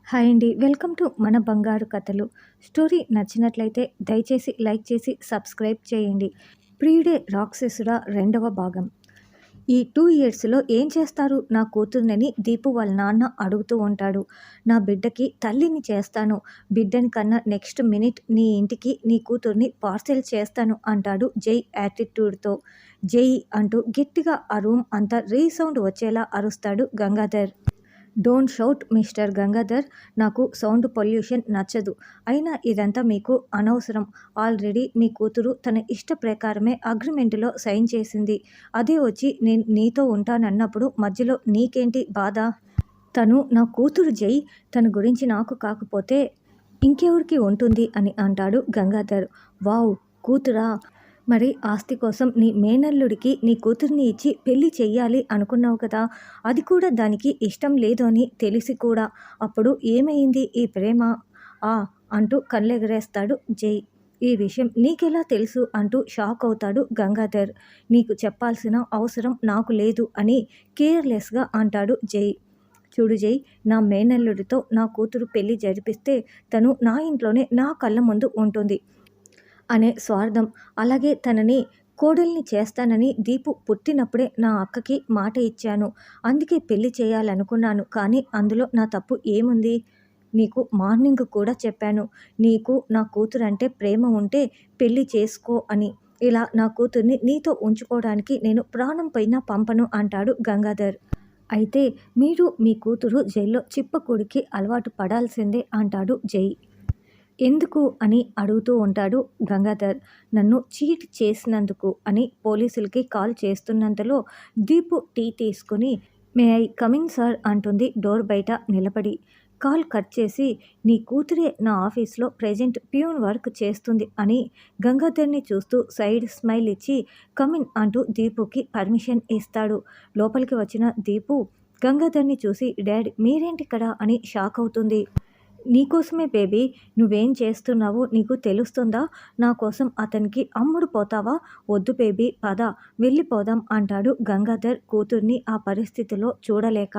Hi అండి. Welcome to మన బంగారు కథలు. స్టోరీ నచ్చినట్లయితే దయచేసి లైక్ చేసి సబ్స్క్రైబ్ చేయండి. ప్రియుడే రాక్షసుడా రెండవ భాగం. ఈ 2 ఇయర్స్‌లో ఏం చేస్తారు నా కూతుర్నని దీపు వాళ్ళ నాన్న అడుగుతూ ఉంటాడు. నా బిడ్డకి తల్లిని చేస్తాను. బిడ్డని కన్నా నెక్స్ట్ మినిట్ నీ ఇంటికి నీ కూతుర్ని పార్సెల్ చేస్తాను అంటాడు జై యాటిట్యూడ్‌తో. జై అంటూ గట్టిగా ఆ రూమ్ అంతా రీసౌండ్ వచ్చేలా అరుస్తాడు Gangadhar. Don't shout mister Gangadhar. నాకు సౌండ్ పొల్యూషన్ నచ్చదు. అయినా ఇదంతా మీకు అనవసరం. ఆల్రెడీ మీ కూతురు తన ఇష్ట ప్రకారమే అగ్రిమెంటులో సైన్ చేసింది. అదే వచ్చి నేను నీతో ఉంటానన్నప్పుడు మధ్యలో నీకేంటి బాధ? తను నా కూతురు జై. తన గురించి నాకు కాకపోతే ఇంకెవరికి ఉంటుంది అని అంటాడు గంగాధర్. వావ్! కూతురా? మరి ఆస్తి కోసం నీ మేనల్లుడికి నీ కూతుర్ని ఇచ్చి పెళ్లి చెయ్యాలి అనుకున్నావు కదా. అది కూడా దానికి ఇష్టం లేదు అని తెలిసి కూడా అప్పుడు ఏమైంది ఈ ప్రేమ? ఆ అంటూ కళ్ళెగరేస్తాడు జై. ఈ విషయం నీకెలా తెలుసు అంటూ షాక్ అవుతాడు గంగాధర్. నీకు చెప్పాల్సిన అవసరం నాకు లేదు అని కేర్లెస్గా అంటాడు జై. చూడు జై, నా మేనల్లుడితో నా కూతురు పెళ్లి జరిపిస్తే తను నా ఇంట్లోనే నా కళ్ళ ముందు ఉంటుంది అనే స్వార్థం, అలాగే తనని కోడల్ని చేస్తానని దీపు పుట్టినప్పుడే నా అక్కకి మాట ఇచ్చాను. అందుకే పెళ్లి చేయాలనుకున్నాను. కానీ అందులో నా తప్పు ఏముంది? నీకు మార్నింగ్ కూడా చెప్పాను. నీకు నా కూతురంటే ప్రేమ ఉంటే పెళ్లి చేసుకో అని. ఇలా నా కూతుర్ని నీతో ఉంచుకోవడానికి నేను ప్రాణం పైన పంపను అంటాడు గంగాధర్. అయితే మీరు మీ కూతురు జైల్లో చిప్పకూడికి అలవాటు పడాల్సిందే అంటాడు జై. ఎందుకు అని అడుగుతూ ఉంటాడు గంగాధర్. నన్ను చీట్ చేసినందుకు అని పోలీసులకి కాల్ చేస్తున్నంతలో దీపు టీ తీసుకుని మే ఐ కమిన్ సార్ అంటుంది డోర్ బయట నిలబడి. కాల్ కట్ చేసి నీ కూతురే నా ఆఫీస్లో ప్రెజెంట్ ప్యూన్ వర్క్ చేస్తుంది అని గంగాధర్ని చూస్తూ సైడ్ స్మైల్ ఇచ్చి కమిన్ అంటూ దీపుకి పర్మిషన్ ఇస్తాడు. లోపలికి వచ్చిన దీపు గంగాధర్ని చూసి డాడ్ మీరేంటిక్కడ అని షాక్ అవుతుంది. నీకోసమే బేబీ. నువ్వేం చేస్తున్నావో నీకు తెలుస్తుందా? నా కోసం అతనికి అమ్ముడు పోతావా? వద్దు బేబీ పద వెళ్ళిపోదాం అంటాడు గంగాధర్ కూతుర్ని ఆ పరిస్థితిలో చూడలేక.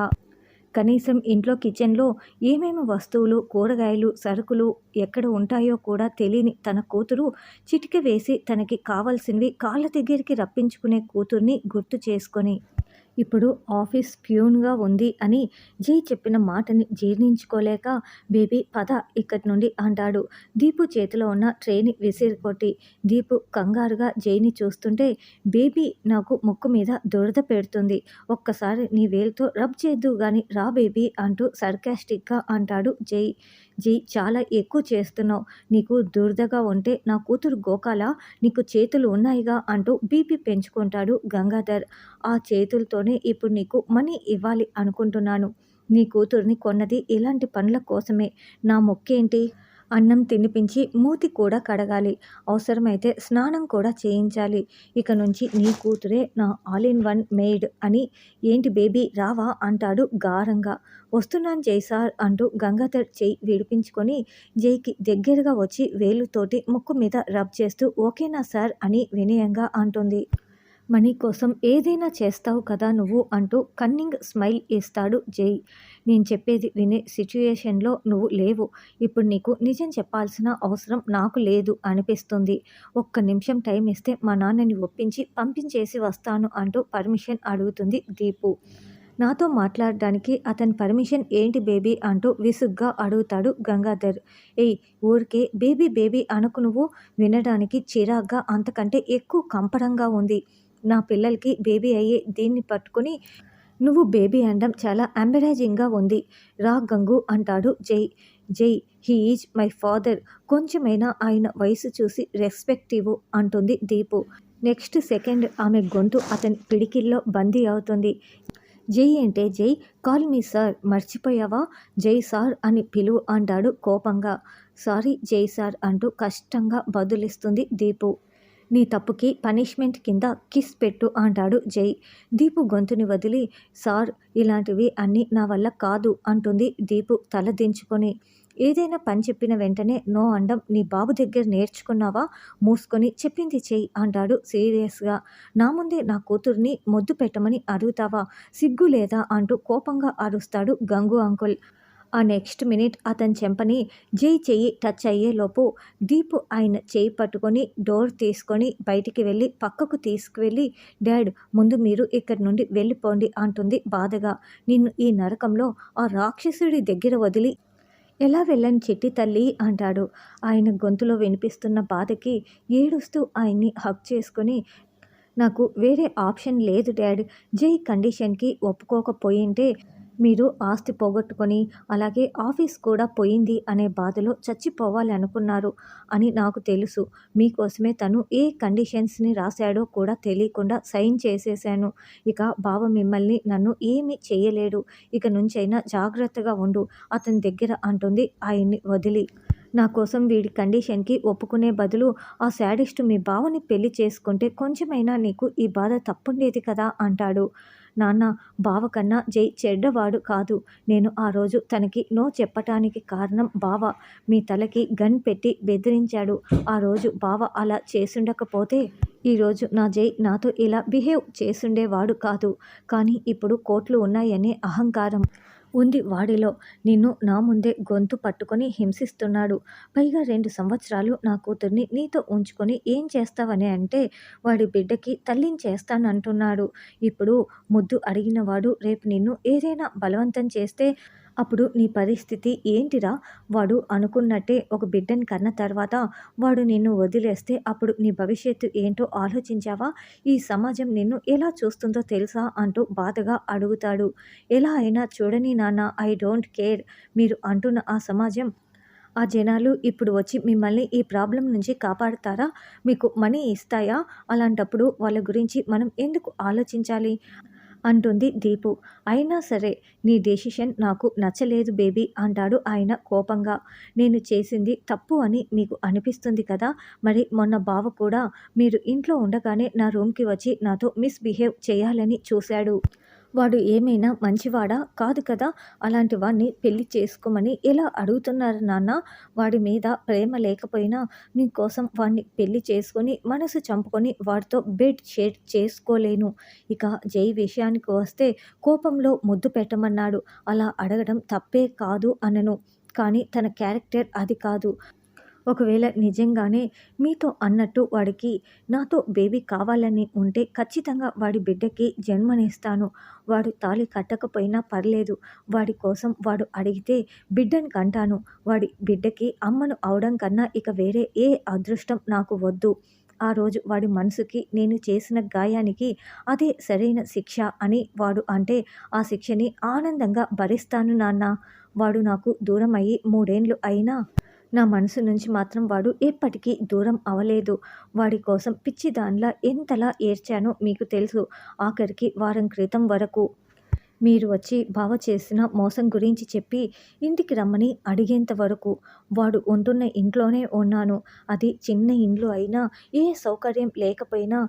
కనీసం ఇంట్లో కిచెన్లో ఏమేమి వస్తువులు, కూరగాయలు, సరుకులు ఎక్కడ ఉంటాయో కూడా తెలియని తన కూతురు చిటిక వేసి తనకి కావాల్సినవి కాళ్ళ దగ్గరికి రప్పించుకునే కూతుర్ని గుర్తు చేసుకొని ఇప్పుడు ఆఫీస్ ప్యూన్గా ఉంది అని జై చెప్పిన మాటని జీర్ణించుకోలేక బేబీ పద ఇక్కడి నుండి అంటాడు. దీపు చేతిలో ఉన్న ట్రేని విసిరికొట్టి. దీపు కంగారుగా జైని చూస్తుంటే బేబీ నాకు ముక్కు మీద దురద పెడుతుంది. ఒక్కసారి నీ వేలుతో రబ్ చేద్దు గాని రా బేబీ అంటూ సర్కాస్టిక్గా అంటాడు జై. జై చాలా ఎక్కువ చేస్తున్నావు. నీకు దురదగా ఉంటే నా కూతురు గోకాలా? నీకు చేతులు ఉన్నాయిగా అంటూ బీపీ పెంచుకుంటాడు గంగాధర్. ఆ చేతులతోనే ఇప్పుడు నీకు మనీ ఇవ్వాలి అనుకుంటున్నాను. నీ కూతుర్ని కొన్నది ఇలాంటి పనుల కోసమే. నా మొక్కేంటి? అన్నం తినిపించి మూతి కూడా కడగాలి. అవసరమైతే స్నానం కూడా చేయించాలి. ఇక నుంచి నీ కూతురే నా ఆల్ ఇన్ వన్ మెయిడ్ అని. ఏంటి బేబీ రావా అంటాడు గారంగా. వస్తున్నాను జై సార్ అంటూ గంగాధర్ చెయ్యి విడిపించుకొని జైకి దగ్గరగా వచ్చి వేలుతోటి ముక్కు మీద రబ్ చేస్తూ ఓకేనా సార్ అని వినయంగా అంటుంది. మనీ కోసం ఏదైనా చేస్తావు కదా నువ్వు అంటూ కన్నింగ్ స్మైల్ ఇస్తాడు జై. నేను చెప్పేది వినే సిచ్యుయేషన్లో నువ్వు లేవు. ఇప్పుడు నీకు నిజం చెప్పాల్సిన అవసరం నాకు లేదు అనిపిస్తుంది. ఒక్క నిమిషం టైం ఇస్తే మా నాన్నని ఒప్పించి పంపించేసి వస్తాను అంటూ పర్మిషన్ అడుగుతుంది దీపు. నాతో మాట్లాడడానికి అతని పర్మిషన్ ఏంటి బేబీ అంటూ విసుగ్గా అడుగుతాడు గంగాధర్. ఏయ్ ఊరికే బేబీ బేబీ అనకు నువ్వు. వినడానికి చిరాగ్గా అంతకంటే ఎక్కువ కంపరంగా ఉంది. నా పిల్లలకి బేబీ అయ్యే దీన్ని పట్టుకుని నువ్వు బేబీ అనడం చాలా ఎంబరాజింగ్గా ఉంది. రా గంగు అంటాడు జై. జై హీ ఈజ్ మై ఫాదర్. కొంచెమైనా ఆయన వయసు చూసి రెస్పెక్ట్ ఇవ్వు అంటుంది దీపు. నెక్స్ట్ సెకండ్ ఆమె గొంతు అతని పిడికిల్లో బందీ అవుతుంది. జై అంటే జై, కాల్ మీ సార్. మర్చిపోయావా? జై సార్ అని పిలువు అంటాడు కోపంగా. సారీ జై సార్ అంటూ కష్టంగా బదులిస్తుంది దీపు. నీ తప్పుకి పనిష్మెంట్ కింద కిస్ పెట్టు అంటాడు జై. దీపు గొంతుని వదిలి సార్ ఇలాంటివి అన్నీ నా వల్ల కాదు అంటుంది దీపు తల దించుకొని. ఏదైనా పని చెప్పిన వెంటనే నో అండం నీ బాబు దగ్గర నేర్చుకున్నావా? మూసుకొని చెప్పింది చెయ్యి అంటాడు సీరియస్గా. నా ముందే నా కూతుర్ని మొద్దు పెట్టమని అడుగుతావా? సిగ్గు లేదా అంటూ కోపంగా అరుస్తాడు గంగు అంకుల్. ఆ నెక్స్ట్ మినిట్ అతని చెంపని జై చెయ్యి టచ్ అయ్యేలోపు దీపు ఆయన చేయి పట్టుకొని డోర్ తీసుకొని బయటికి వెళ్ళి పక్కకు తీసుకువెళ్ళి, డాడ్ ముందు మీరు ఇక్కడి నుండి వెళ్ళిపోండి అంటుంది బాధగా. నిన్ను ఈ నరకంలో ఆ రాక్షసుడి దగ్గర వదిలి ఎలా వెళ్ళని చిట్టి తల్లి అంటాడు. ఆయన గొంతులో వినిపిస్తున్న బాధకి ఏడుస్తూ ఆయన్ని హగ్ చేసుకొని, నాకు వేరే ఆప్షన్ లేదు డాడ్. జై కండిషన్‌కి ఒప్పుకోకపోయుంటే మీరు ఆస్తి పోగొట్టుకొని, అలాగే ఆఫీస్ కూడా పోయింది అనే బాధలో చచ్చిపోవాలనుకున్నారు అని నాకు తెలుసు. మీకోసమే తను ఏ కండిషన్స్‌ని రాశాడో కూడా తెలియకుండా సైన్ చేసేశాను. ఇక బావ మిమ్మల్ని నన్ను ఏమీ చెయ్యలేడు. ఇక నుంచైనా జాగ్రత్తగా ఉండు అతని దగ్గర అంటుంది ఆయన్ని వదిలి. నా కోసం వీడి కండిషన్‌కి ఒప్పుకునే బదులు ఆ శాడిస్టు మీ బావని పెళ్లి చేసుకుంటే కొంచెమైనా నీకు ఈ బాధ తప్పుండేది కదా అంటాడు. నాన్న, బావ కన్నా జై చెడ్డవాడు కాదు. నేను ఆ రోజు తనకి నో చెప్పటానికి కారణం బావ. మీ తలకి గన్ పెట్టి బెదిరించాడు. ఆ రోజు బావ అలా చేసుండకపోతే ఈరోజు నా జై నాతో ఇలా బిహేవ్ చేసుండేవాడు కాదు. కానీ ఇప్పుడు కోట్లు ఉన్నాయనే అహంకారం ఉంది వాడిలో. నిన్ను నా ముందే గొంతు పట్టుకొని హింసిస్తున్నాడు. పైగా 2 సంవత్సరాలు నా కూతుర్ని నీతో ఉంచుకొని ఏం చేస్తావని అంటే వాడి బిడ్డకి తల్లిని చేస్తానంటున్నాడు. ఇప్పుడు ముద్దు అడిగినవాడు రేపు నిన్ను ఏదైనా బలవంతం చేస్తే అప్పుడు నీ పరిస్థితి ఏంటిరా? వాడు అనుకున్నట్టే ఒక బిడ్డని కన్న తర్వాత వాడు నిన్ను వదిలేస్తే అప్పుడు నీ భవిష్యత్తు ఏంటో ఆలోచించావా? ఈ సమాజం నిన్ను ఎలా చూస్తుందో తెలుసా? అంటూ బాధగా అడుగుతాడు. ఎలా అయినా చూడని నాన్న, ఐ డోంట్ కేర్. మీరు అంటున్న ఆ సమాజం, ఆ జనాలు ఇప్పుడు వచ్చి మిమ్మల్ని ఈ ప్రాబ్లం నుంచి కాపాడతారా? మీకు మనీ ఇస్తాయా? అలాంటప్పుడు వాళ్ళ గురించి మనం ఎందుకు ఆలోచించాలి? అంటుంది దీపు. అయినా సరే నీ డెసిషన్ నాకు నచ్చలేదు బేబీ అంటాడు ఆయన కోపంగా. నేను చేసింది తప్పు అని మీకు అనిపిస్తుంది కదా? మరి మొన్న బావ కూడా మీరు ఇంట్లో ఉండగానే నా రూమ్‌కి వచ్చి నాతో మిస్‌బిహేవ్ చేయాలని చూశాడు. వాడు ఏమైనా మంచివాడా? కాదు కదా! అలాంటి వాడిని పెళ్లి చేసుకోమని ఎలా అడుగుతున్నారు నాన్న? వాడి మీద ప్రేమ లేకపోయినా మీకోసం వాడిని పెళ్లి చేసుకొని మనసు చంపుకొని వాడితో బెడ్ షేర్ చేసుకోలేను. ఇక జై విషయానికి వస్తే కోపంలో ముద్దు పెట్టమన్నాడు. అలా అడగడం తప్పే కాదు అనను. కానీ తన క్యారెక్టర్ అది కాదు. ఒకవేళ నిజంగానే మీతో అన్నట్టు వాడికి నాతో బేబీ కావాలని ఉంటే ఖచ్చితంగా వాడి బిడ్డకి జన్మనిస్తాను. వాడు తాళి కట్టకపోయినా పర్లేదు. వాడి కోసం వాడు అడిగితే బిడ్డని కంటాను. వాడి బిడ్డకి అమ్మను అవడం కన్నా ఇక వేరే ఏ అదృష్టం నాకు వద్దు. ఆ రోజు వాడి మనసుకి నేను చేసిన గాయానికి అదే సరైన శిక్ష అని వాడు అంటే ఆ శిక్షని ఆనందంగా భరిస్తాను నాన్న. వాడు నాకు దూరం అయ్యి 3 ఏండ్లు అయినా నా మనసు నుంచి మాత్రం వాడు ఎప్పటికీ దూరం అవ్వలేదు. వాడి కోసం పిచ్చిదానిలా ఎంతలా ఏడ్చానో మీకు తెలుసు. ఆఖరికి వారం క్రితం వరకు మీరు వచ్చి బావ చేసిన మోసం గురించి చెప్పి ఇంటికి రమ్మని అడిగేంత వరకు వాడు ఉంటున్న ఇంట్లోనే ఉన్నాను. అది చిన్న ఇల్లు అయినా ఏ సౌకర్యం లేకపోయినా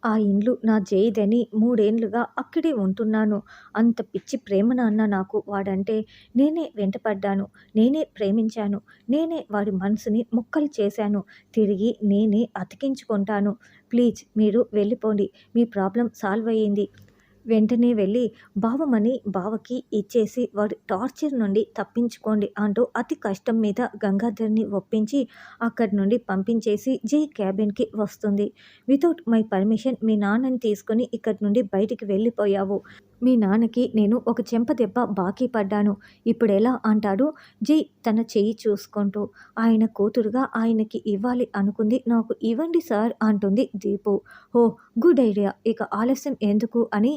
ఆ ఇండ్లు నా జైదని 3 ఏండ్లుగా అక్కడే ఉంటున్నాను. అంత పిచ్చి ప్రేమ నాన్న నాకు వాడంటే. నేనే వెంటపడ్డాను. నేనే ప్రేమించాను. నేనే వాడి మనసుని ముక్కలు చేశాను. తిరిగి నేనే అతికించుకుంటాను. ప్లీజ్ మీరు వెళ్ళిపోండి. మీ ప్రాబ్లమ్ సాల్వ్ అయ్యింది. వెంటనే వెళ్ళి బావమని బావకి ఇచ్చేసి వాడి టార్చర్ నుండి తప్పించుకోండి అంటూ అతి కష్టం మీద గంగాధర్ని ఒప్పించి అక్కడి నుండి పంపించేసి జై క్యాబిన్‌కి వస్తుంది. వితౌట్ మై పర్మిషన్ మీ నాన్నని తీసుకొని ఇక్కడి నుండి బయటికి వెళ్ళిపోయావు. మీ నాన్నకి నేను ఒక చెంపదెబ్బ బాకీ పడ్డాను. ఇప్పుడెలా అంటాడు జై తన చెయ్యి చూసుకుంటూ. ఆయన కూతురుగా ఆయనకి ఇవ్వాలి అనుకుంది నాకు ఇవ్వండి సార్ అంటుంది దీపు. ఓహ్! Good idea. ఇక ఆలస్యం ఎందుకు అని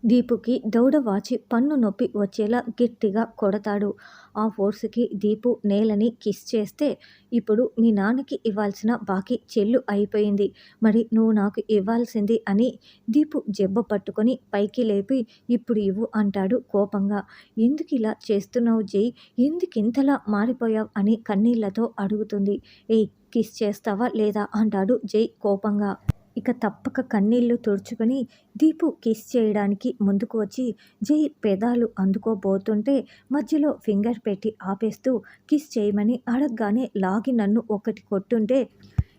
దీపుకి దౌడ వాచి పన్ను నొప్పి వచ్చేలా గట్టిగా కొడతాడు. ఆ ఫోర్స్‌కి దీపు నేలని కిస్ చేస్తే, ఇప్పుడు మీ నాన్నకి ఇవ్వాల్సిన బాకీ చెల్లు అయిపోయింది. మరి నువ్వు నాకు ఇవ్వాల్సింది అని దీపు జెబ్బ పట్టుకొని పైకి లేపి ఇప్పుడు ఇవ్వు అంటాడు కోపంగా. ఎందుకిలా చేస్తున్నావు జై? ఎందుకింతలా మారిపోయావు అని కన్నీళ్లతో అడుగుతుంది. ఏయ్! కిస్ చేస్తావా లేదా అంటాడు జై కోపంగా. ఇక తప్పక కన్నీళ్లు తుడుచుకొని దీపు కిస్ చేయడానికి ముందుకు వచ్చి జై పెదాలు అందుకోబోతుంటే మధ్యలో ఫింగర్ పెట్టి ఆపేస్తూ కిస్ చేయమని అడగగానే లాగి నన్ను ఒకటి కొట్టుంటే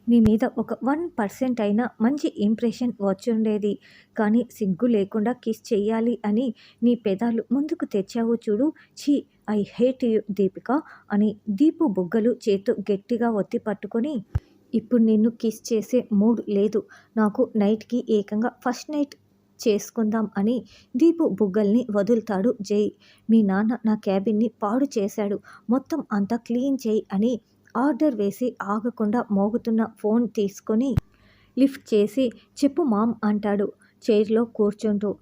నీ మీద ఒక 1% అయినా మంచి ఇంప్రెషన్ వచ్చుండేది. కానీ సిగ్గు లేకుండా కిస్ చెయ్యాలి అని నీ పెదాలు ముందుకు తెచ్చావు చూడు. ఛీ! ఐ హేట్ యూ దీపిక అని దీపు బుగ్గలు చేత్తో గట్టిగా ఒత్తి పట్టుకొని, ఇప్పుడు నిన్ను కిస్ చేసే మూడ్ లేదు నాకు, నైట్కి ఏకంగా ఫస్ట్ నైట్ చేసుకుందాం అని దీపు బుగ్గల్ని వదులుతాడు జై. మీ నాన్న నా క్యాబిన్ని పాడు చేశాడు, మొత్తం అంతా క్లీన్ చేయి అని ఆర్డర్ వేసి ఆగకుండా మోగుతున్న ఫోన్ తీసుకొని లిఫ్ట్ చేసి చెప్పు మామ్ అంటాడు చైర్లో కూర్చుంటూ.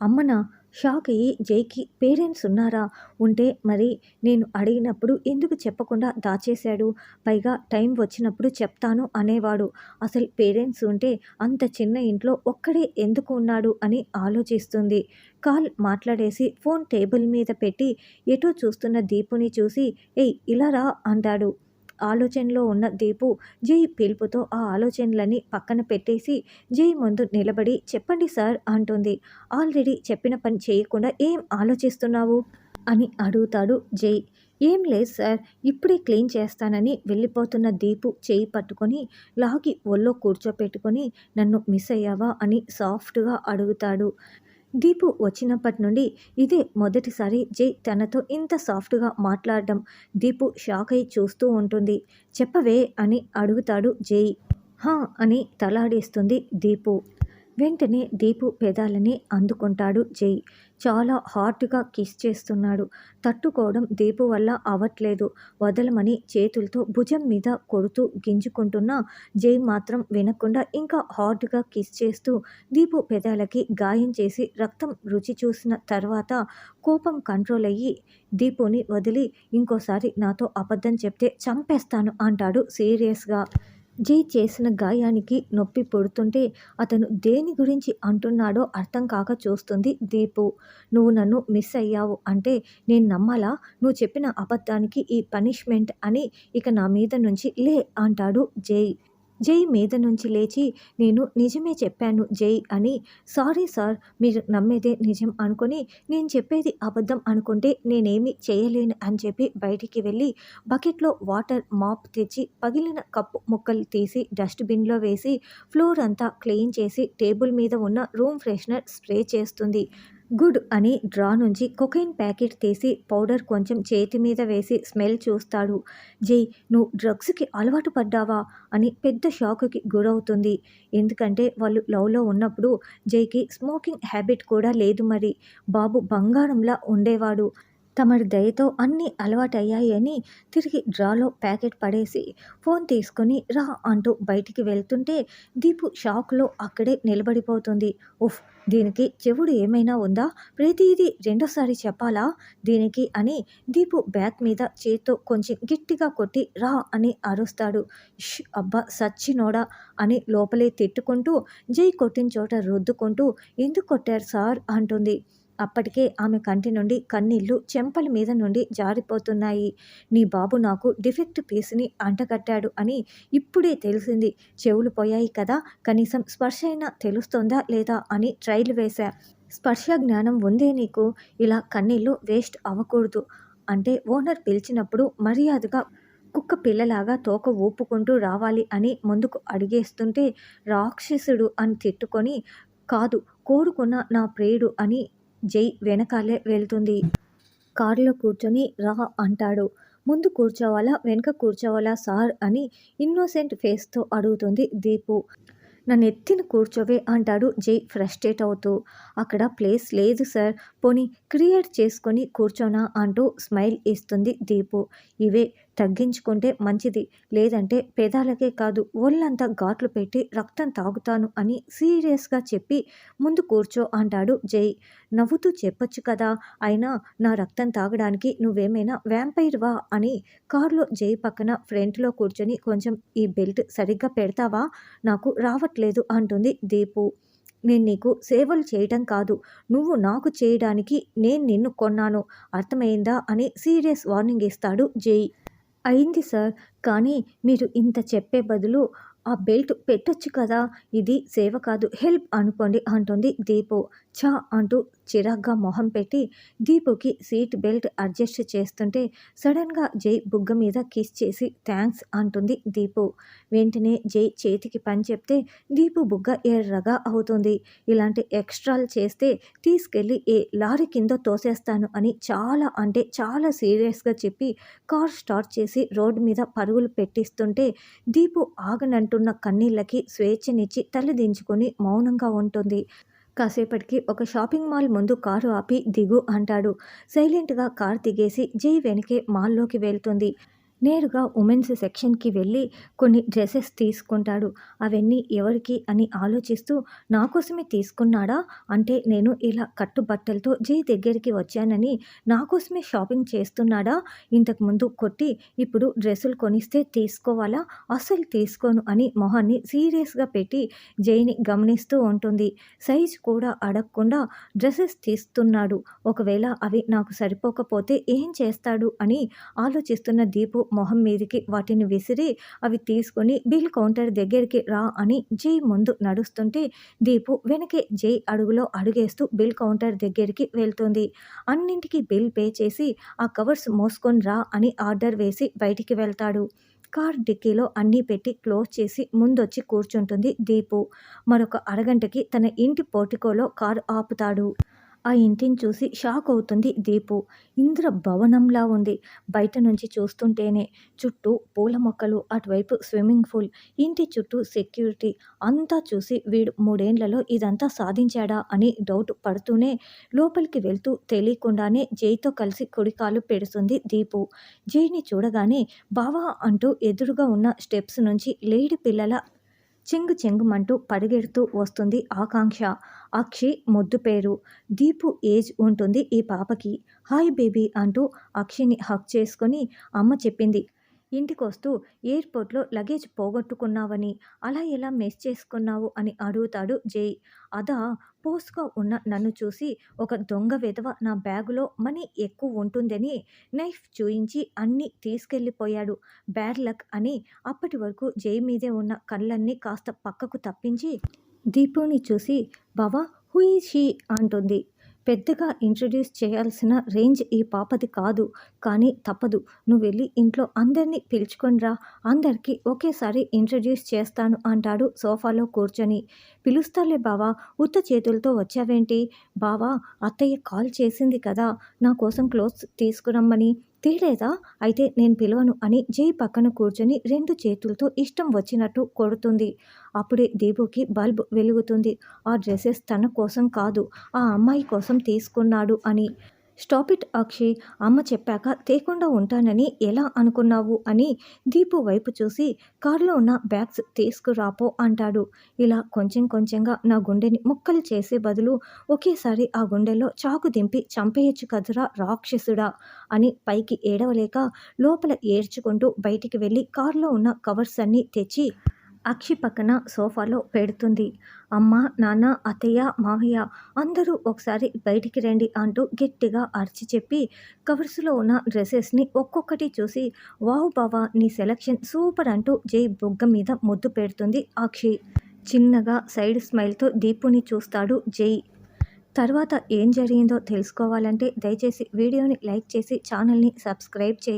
అమ్మనా? షాక్ అయ్యి జైకి పేరెంట్స్ ఉన్నారా? ఉంటే మరి నేను అడిగినప్పుడు ఎందుకు చెప్పకుండా దాచేశాడు? పైగా టైం వచ్చినప్పుడు చెప్తాను అనేవాడు. అసలు పేరెంట్స్ ఉంటే అంత చిన్న ఇంట్లో ఒక్కడే ఎందుకు ఉన్నాడు అని ఆలోచిస్తుంది. కాల్ మాట్లాడేసి ఫోన్ టేబుల్ మీద పెట్టి ఎటో చూస్తున్న దీపుని చూసి ఏయ్ ఇలా రా అంటాడు. ఆలోచనలో ఉన్న దీపు జై పిలుపుతో ఆ ఆలోచనలని పక్కన పెట్టేసి జై ముందు నిలబడి చెప్పండి సార్ అంటుంది. ఆల్రెడీ చెప్పిన పని చేయకుండా ఏం ఆలోచిస్తున్నావు అని అడుగుతాడు జై. ఏం లేదు సార్, ఇప్పుడే క్లీన్ చేస్తానని వెళ్ళిపోతున్న దీపు చేయి పట్టుకొని లాగి ఒళ్ళో కూర్చోపెట్టుకొని నన్ను మిస్ అయ్యావా అని సాఫ్ట్గా అడుగుతాడు. దీపు వచ్చినప్పటి నుండి ఇదే మొదటిసారి జై తనతో ఇంత సాఫ్ట్గా మాట్లాడడం. దీపు షాక్ అయి చూస్తూ ఉంటుంది. చెప్పవే అని అడుగుతాడు జై. హా అని తలాడేస్తుంది దీపు. వెంటనే దీపు పెదాలని అందుకుంటాడు జై. చాలా హార్ట్గా కిస్ చేస్తున్నాడు. తట్టుకోవడం దీపు వల్ల అవ్వట్లేదు. వదలమని చేతులతో భుజం మీద కొడుతూ గింజుకుంటున్నా జై మాత్రం వినకుండా ఇంకా హార్ట్గా కిస్ చేస్తూ దీపు పెదాలకి గాయం చేసి రక్తం రుచి చూసిన తర్వాత కోపం కంట్రోల్ అయ్యి దీపుని వదిలి ఇంకోసారి నాతో అబద్ధం చెప్తే చంపేస్తాను అంటాడు సీరియస్గా. జై చేసిన గాయానికి నొప్పి పుడుతుంటే అతను దేని గురించి అంటున్నాడో అర్థం కాక చూస్తుంది దీపు. నువ్వు నన్ను మిస్ అయ్యావు అంటే నేను నమ్మాలా? నువ్వు చెప్పిన అబద్ధానికి ఈ పనిష్మెంట్ అని ఇక నా మీద నుంచి లే అంటాడు జై. జై మీద నుంచి లేచి నేను నిజమే చెప్పాను జై అని. సారీ సార్, మీరు నమ్మేదే నిజం అనుకొని నేను చెప్పేది అబద్ధం అనుకుంటే నేనేమి చేయలేను అని చెప్పి బయటికి వెళ్ళి బకెట్లో వాటర్ మాప్ తెచ్చి పగిలిన కప్పు ముక్కలు తీసి డస్ట్బిన్లో వేసి ఫ్లోర్ అంతా క్లీన్ చేసి టేబుల్ మీద ఉన్న రూమ్ ఫ్రెషనర్ స్ప్రే చేస్తుంది. గుడ్ అని డ్రా నుంచి కొకైన్ ప్యాకెట్ తీసి పౌడర్ కొంచెం చేతి మీద వేసి స్మెల్ చూస్తాడు. జై నువ్వు డ్రగ్స్కి అలవాటు పడ్డావా అని పెద్ద షాక్కి గురవుతుంది. ఎందుకంటే వాళ్ళు లవ్లో ఉన్నప్పుడు జైకి స్మోకింగ్ హ్యాబిట్ కూడా లేదు. మరి బాబు బంగారంలా ఉండేవాడు. తమరి దయతో అన్నీ అలవాటయ్యాయి అని తిరిగి డ్రాలో ప్యాకెట్ పడేసి ఫోన్ తీసుకొని రా అంటూ బయటికి వెళ్తుంటే దీపు షాక్లో అక్కడే నిలబడిపోతుంది. ఉఫ్, దీనికి చెవుడు ఏమైనా ఉందా? ప్రతిదీ రెండోసారి చెప్పాలా దీనికి అని దీపు బ్యాక్ మీద చేత్తో కొంచెం గట్టిగా కొట్టి రా అని అరుస్తాడు. ష్ అబ్బా సచ్చినోడా అని లోపలే తిట్టుకుంటూ జై కొట్టిన చోట రుద్దుకుంటూ ఎందుకు కొట్టారు సార్ అంటుంది. అప్పటికే ఆమె కంటి నుండి కన్నీళ్లు చెంపల మీద నుండి జారిపోతున్నాయి. నీ బాబు నాకు డిఫెక్ట్ పీస్ని అంటగట్టాడు అని ఇప్పుడే తెలిసింది. చెవులు పోయాయి కదా, కనీసం స్పర్శ అయినా తెలుస్తోందా లేదా అని ట్రైల్ వేశా. స్పర్శ జ్ఞానం ఉందే నీకు, ఇలా కన్నీళ్లు వేస్ట్ అవ్వకూడదు అంటే ఓనర్ పిలిచినప్పుడు మర్యాదగా కుక్క పిల్లలాగా తోక ఊపుకుంటూ రావాలి అని ముందుకు అడిగేస్తుంటే రాక్షసుడు అని తిట్టుకొని కాదు కోరుకున్న నా ప్రియుడు అని జై వెనకాలే వెళ్తుంది. కారులో కూర్చొని రా అంటాడు. ముందు కూర్చోవాలా వెనక కూర్చోవాలా సార్ అని ఇన్నోసెంట్ ఫేస్తో అడుగుతుంది దీపు. నన్ను ఎత్తిన కూర్చోవే అంటాడు జై ఫ్రస్ట్రేట్ అవుతూ. అక్కడ ప్లేస్ లేదు సార్, పోనీ క్రియేట్ చేసుకొని కూర్చోనా అంటూ స్మైల్ ఇస్తుంది దీపు. ఇవే తగ్గించుకుంటే మంచిది, లేదంటే పెదాలకే కాదు ఒళ్ళంతా ఘాట్లు పెట్టి రక్తం తాగుతాను అని సీరియస్గా చెప్పి ముందు కూర్చో అంటాడు జై. నవ్వుతూ చెప్పొచ్చు కదా, అయినా నా రక్తం తాగడానికి నువ్వేమైనా వ్యాంపైర్వా అని కారులో జై పక్కన ఫ్రంట్లో కూర్చొని కొంచెం ఈ బెల్ట్ సరిగ్గా పెడతావా, నాకు రావట్లేదు అంటుంది దీపు. నేను నీకు సేవలు చేయటం కాదు, నువ్వు నాకు చేయడానికి నేను నిన్ను కొన్నాను, అర్థమైందా అని సీరియస్ వార్నింగ్ ఇస్తాడు జై. అయింది సార్, కానీ మీరు ఇంత చెప్పే బదులు ఆ బెల్ట్ పెట్టొచ్చు కదా, ఇది సేవ కాదు హెల్ప్ అనుకోండి అంటుంది దీపు. ఛా అంటూ చిరాగ్గా మొహం పెట్టి దీపుకి సీట్ బెల్ట్ అడ్జస్ట్ చేస్తుంటే సడన్గా జై బుగ్గ మీద కిస్ చేసి థ్యాంక్స్ అంటుంది దీపు. వెంటనే జై చేతికి పని చెప్తే దీపు బుగ్గ ఎర్రగా అవుతుంది. ఇలాంటి ఎక్స్ట్రాలు చేస్తే తీసుకెళ్ళి ఏ లారీ కింద తోసేస్తాను అని చాలా అంటే చాలా సీరియస్గా చెప్పి కార్ స్టార్ట్ చేసి రోడ్డు మీద పరుగులు పెట్టిస్తుంటే దీపు ఆగనంటున్న కన్నీళ్ళకి స్వేచ్ఛనిచ్చి తలదించుకొని మౌనంగా ఉంటుంది. కాసేపటికి ఒక షాపింగ్ మాల్ ముందు కారు ఆపి దిగు అంటాడు. సైలెంట్గా కార్ దిగేసి జై వెనకే మాల్లోకి వెళ్తుంది. నేరుగా ఉమెన్స్ సెక్షన్కి వెళ్ళి కొన్ని డ్రెస్సెస్ తీసుకుంటాడు. అవన్నీ ఎవరికి అని ఆలోచిస్తూ నా కోసమే తీసుకున్నాడా, అంటే నేను ఇలా కట్టుబట్టలతో జై దగ్గరికి వచ్చానని నా కోసమే షాపింగ్ చేస్తున్నాడా, ఇంతకుముందు కొట్టి ఇప్పుడు డ్రెస్సులు కొనిస్తే తీసుకోవాలా, అస్సలు తీసుకోను అని మొహాన్ని సీరియస్గా పెట్టి జైని గమనిస్తూ ఉంటుంది. సైజ్ కూడా అడగకుండా డ్రెస్సెస్ తీస్తున్నాడు. ఒకవేళ అవి నాకు సరిపోకపోతే ఏం చేస్తాడు అని ఆలోచిస్తున్న దీపు మొహం మీదికి వాటిని విసిరి అవి తీసుకొని బిల్ కౌంటర్ దగ్గరికి రా అని జై ముందు నడుస్తుంటే దీపు వెనకే జై అడుగులో అడుగేస్తూ బిల్ కౌంటర్ దగ్గరికి వెళ్తుంది. అన్నింటికి బిల్ పే చేసి ఆ కవర్స్ మోసుకొని రా అని ఆర్డర్ వేసి బయటికి వెళ్తాడు. కార్ డిక్కీలో అన్నీ పెట్టి క్లోజ్ చేసి ముందొచ్చి కూర్చుంటుంది దీపు. మరొక అరగంటకి తన ఇంటి పోర్టికోలో కారు ఆపుతాడు. ఆ ఇంటిని చూసి షాక్ అవుతుంది దీపు. ఇంద్ర భవనంలా ఉంది బయట నుంచి చూస్తుంటేనే. చుట్టూ పూల మొక్కలు, అటువైపు స్విమ్మింగ్ పూల్, ఇంటి చుట్టూ సెక్యూరిటీ. అంతా చూసి వీడు 3 ఏళ్లలో ఇదంతా సాధించాడా అని డౌట్ పడుతూనే లోపలికి వెళ్తూ తెలియకుండానే జైతో కలిసి కుడికాలు పెడుతుంది దీపు. జైని చూడగానే బావా అంటూ ఎదురుగా ఉన్న స్టెప్స్ నుంచి లేడి పిల్లల చెంగు చెంగుమంటూ పరిగెడుతూ వస్తుంది ఆకాంక్ష. అక్షి ముద్దు పేరు. దీపు ఏజ్ ఉంటుంది ఈ పాపకి. హాయ్ బేబీ అంటూ అక్షిని హగ్ చేసుకొని అమ్మ చెప్పింది. ఇంటికొస్తూ ఎయిర్పోర్ట్లో లగేజ్ పోగొట్టుకున్నావని, అలా ఎలా మిస్ చేసుకున్నావు అని అడుగుతాడు జై. అదా, పోస్ట్గా ఉన్న నన్ను చూసి ఒక దొంగ వెధవ నా బ్యాగులో మనీ ఎక్కువ ఉంటుందని నైఫ్ చూయించి అన్నీ తీసుకెళ్ళిపోయాడు. బ్యాడ్ లక్ అని అప్పటి వరకు జై మీదే ఉన్న కళ్ళన్నీ కాస్త పక్కకు తప్పించి దీపుని చూసి బావా హూ ఈజ్ షీ అంటుంది. పెద్దగా ఇంట్రడ్యూస్ చేయాల్సిన రేంజ్ ఈ పాపది కాదు, కానీ తప్పదు. నువ్వు వెళ్ళి ఇంట్లో అందరినీ పిలుచుకొని రా, అందరికీ ఒకేసారి ఇంట్రడ్యూస్ చేస్తాను అంటాడు సోఫాలో కూర్చొని. పిలుస్తాలే బావా, ఉత్త చేతులతో వచ్చావేంటి? బావా, అత్తయ్య కాల్ చేసింది కదా నా కోసం క్లోత్స్ తీసుకురమ్మని, తేలేదా? అయితే నేను పిలవను అని జై పక్కన కూర్చొని 2 చేతులతో ఇష్టం వచ్చినట్టు కొడుతుంది. అప్పుడే దీపుకి బల్బ్ వెలుగుతుంది. ఆ డ్రెస్సెస్ తన కోసం కాదు, ఆ అమ్మాయి కోసం తీసుకున్నాడు అని. స్టాప్ ఇట్ అక్షయ్, అమ్మ చెప్పాక తేకుండా ఉంటానని ఎలా అనుకున్నావు అని దీపు వైపు చూసి కారులో ఉన్న బ్యాగ్స్ తీసుకురాపో అంటాడు. ఇలా కొంచెం కొంచెంగా నా గుండెని ముక్కలు చేసే బదులు ఒకేసారి ఆ గుండెలో చాకు దింపి చంపేయచ్చు కదురా రాక్షసుడా అని పైకి ఏడవలేక లోపల ఏడ్చుకుంటూ బయటికి వెళ్ళి కారులో ఉన్న కవర్స్ అన్నీ తెచ్చి అక్షి పక్కన సోఫాలో పెడుతుంది. అమ్మ, నాన్న, అత్తయ్య, మావయ్య అందరూ ఒకసారి బయటికి రండి అంటూ గట్టిగా అరిచి చెప్పి కవర్స్లో ఉన్న డ్రెస్సెస్ని ఒక్కొక్కటి చూసి వావ్ బావా, నీ సెలక్షన్ సూపర్ అంటూ జై బుగ్గ మీద ముద్దు పెడుతుంది అక్షి. చిన్నగా సైడ్ స్మైల్తో దీపుని చూస్తాడు జై. తర్వాత ఏం జరిగిందో తెలుసుకోవాలంటే దయచేసి వీడియోని లైక్ చేసి ఛానల్ని సబ్స్క్రైబ్ చేయండి.